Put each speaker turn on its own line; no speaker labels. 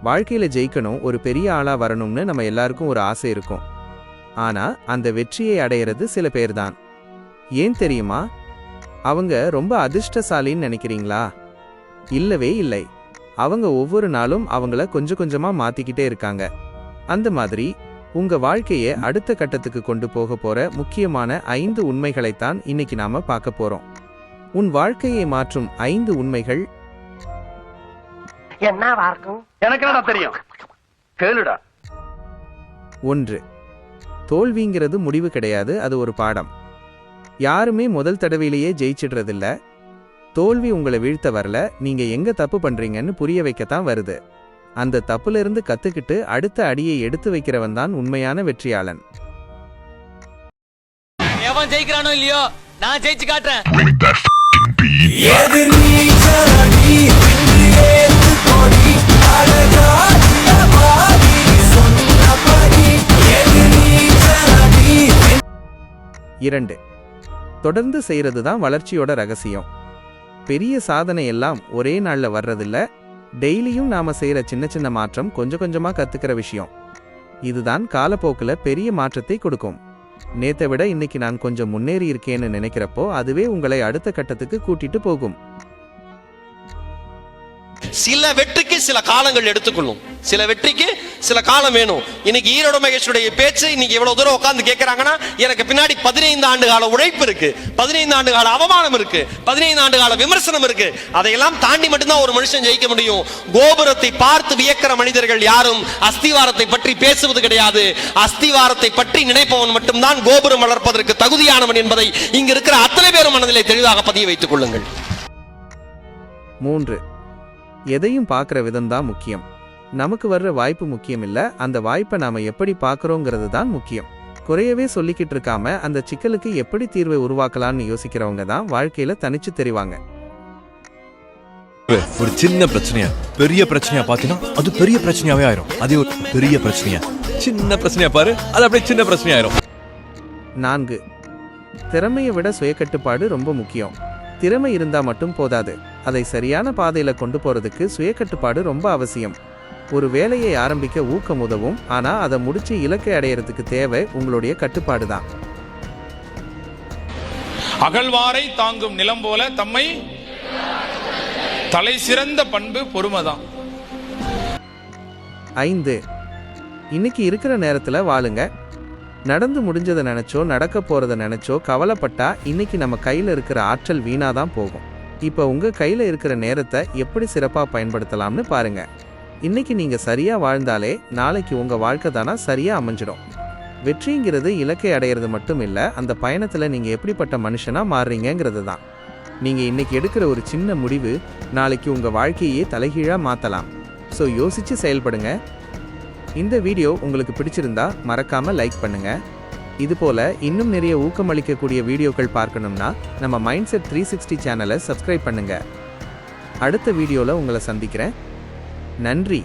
வாழ்க்கையில ஜெயிக்கணும், ஒரு பெரிய ஆளா வரணும்னு நம்ம எல்லாருக்கும் ஒரு ஆசை இருக்கும். ஆனா அந்த வெற்றியை அடையிறது சில பேர் தான். ஏன் தெரியுமா? அவங்க ரொம்ப அதிர்ஷ்டசாலின்னு நினைக்கிறீங்களா? இல்லவே இல்லை. அவங்க ஒவ்வொரு நாளும் அவங்கள கொஞ்சம் கொஞ்சமா மாத்திக்கிட்டே இருக்காங்க. அந்த மாதிரி உங்க வாழ்க்கையை அடுத்த கட்டத்துக்கு கொண்டு போக போற முக்கியமான 5 உண்மைகளைத்தான் இன்னைக்கு நாம பார்க்க போறோம். உன் வாழ்க்கையை மாற்றும் 5 உண்மைகள்.
என்னவா இருக்கும்? எனக்கு என்ன தெரியும்? கேளுடா.
1. தோல்விங்கிறது முடிவு கிடையாது, அது ஒரு பாடம். யாருமே முதல் தடவையிலேயே ஜெயிச்சிடுறதில்ல. தோல்வி உங்களை வீழ்த்த வரல, நீங்க எங்க தப்பு பண்றீங்கன்னு புரிய வைக்கத்தான் வருது. அந்த தப்புல இருந்து கத்துக்கிட்டு அடுத்த அடியை எடுத்து வைக்கிறவன் தான் உண்மையான வெற்றியாளன்.
எவன் ஜெயிக்கிறானோ இல்லையோ, நான் ஜெயிச்சு காட்டுறேன்.
இரண்டு, தொடர்ந்து செய்யறது தான் வளர்ச்சியோட ரகசியம். பெரிய சாதனை எல்லாம் ஒரே நாள்ல வர்றதில்ல. டெய்லியும் நாம செய்யற சின்ன சின்ன மாற்றம் கொஞ்சம் கொஞ்சமா கத்துக்கிற விஷயம். இதுதான் காலப்போக்குல பெரிய மாற்றத்தை கொடுக்கும். நேத்தை விட இன்னைக்கு நான் கொஞ்சம் முன்னேறி இருக்கேன்னு நினைக்கிறப்போ அதுவே உங்களை அடுத்த கட்டத்துக்கு கூட்டிட்டு போகும்.
சில வெற்றிக்கு சில காலங்கள் எடுத்துக்கொள்ளும். சில வெற்றிக்கு சில காலம் வேணும். இன்னைக்கு ஈரோடு மகேஷுடைய பேச்சு இன்னைக்கு எவ்வளவு தூரம் உட்கார்ந்து கேட்கறாங்கன்னா, எனக்கு பின்னாடி 15 ஆண்டு கால உழைப்பு இருக்கு, 15 ஆண்டு கால அவமானம் இருக்கு, 15 ஆண்டு கால விமர்சனம் இருக்கு. அதையெல்லாம் தாண்டி மட்டும்தான் ஒரு மனுஷன் ஜெயிக்க முடியும். கோபுரத்தை பார்த்து வியக்கிற மனிதர்கள் யாரும் அஸ்திவாரத்தை பற்றி பேசுவது கிடையாது. அஸ்திவாரத்தை பற்றி நினைப்பவன் மட்டும்தான் கோபுரம் வளர்ப்பதற்கு தகுதியானவன் என்பதை இங்க இருக்கிற அத்தனை பேரும் மனதிலே தெளிவாக பதிய வைத்துக் கொள்ளுங்கள்.
3. எதையும் பார்க்குற விதம் தான் முக்கியம். நமக்கு வர்ற வாய்ப்பு முக்கியம் இல்ல, அந்த வாய்ப்பை நாம எப்படி பார்க்கறோங்கிறது தான் முக்கியம். குறையவே சொல்லிக்கிட்டு இருக்காம அந்த சிக்கலுக்கு எப்படி தீர்வை உருவாக்கலாம்னு யோசிக்கிறவங்க தான் வாழ்க்கையில தனிச்சு தெரிவாங்க.
ஒரு சின்ன பிரச்சனையா பெரிய பிரச்சனையா பாத்தீங்கன்னா அது பெரிய பிரச்சனையாவே ஆயிரும். அதே ஒரு பெரிய பிரச்சனையா சின்ன பிரச்சனையா பாரு, அது அப்படியே சின்ன பிரச்சனையா ஆயிரும்.
4. திறமையை விட சுயக்கட்டுப்பாடு ரொம்ப முக்கியம். திறமை இருந்தா மட்டும் போதாது, அதை சரியான பாதையில கொண்டு போறதுக்கு சுயக்கட்டுப்பாடு ரொம்ப அவசியம். ஒரு வேலையை ஆரம்பிக்க ஊக்கம் உதவும், ஆனா அதை முடிச்சு இலக்கை அடையறதுக்கு தேவை உங்களுடைய கட்டுப்பாடு தான்.
அகழ்வாரை தாங்கும் நிலம் போல தம்மை தலை சிறந்த பண்பு பொறுமைதான்.
5. இன்னைக்கு இருக்கிற நேரத்துல வாழுங்க. நடந்து முடிஞ்சதை நினைச்சோ நடக்க போறத நினைச்சோ கவலைப்பட்டா இன்னைக்கு நம்ம கையில இருக்கிற ஆற்றல் வீணாதான் போகும். இப்ப உங்க கையில இருக்கிற நேரத்தை எப்படி சிறப்பா பயன்படுத்தலாம்னு பாருங்க. இன்னைக்கு நீங்க சரியா வாழ்ந்தாலே நாளைக்கு உங்க வாழ்க்கை தானா சரியா அமைஞ்சிடும். வெற்றிங்கிறது இலக்கை அடையிறது மட்டும் இல்ல, அந்த பயணத்துல நீங்க எப்படிப்பட்ட மனுஷனா மாறுறீங்கிறது தான். நீங்க இன்னைக்கு எடுக்கிற ஒரு சின்ன முடிவு நாளைக்கு உங்க வாழ்க்கையே தலைகீழா மாத்தலாம். ஸோ யோசிச்சு செயல்படுங்க. இந்த வீடியோ உங்களுக்கு பிடிச்சிருந்தா மறக்காம லைக் பண்ணுங்க. இது போல இன்னும் நிறைய ஊக்கமளிக்கக்கூடிய வீடியோக்கள் பார்க்கணும்னா நம்ம மைண்ட்செட் 360 சேனலை சப்ஸ்கிரைப் பண்ணுங்க. அடுத்த வீடியோல உங்களை சந்திக்கிறேன். நன்றி.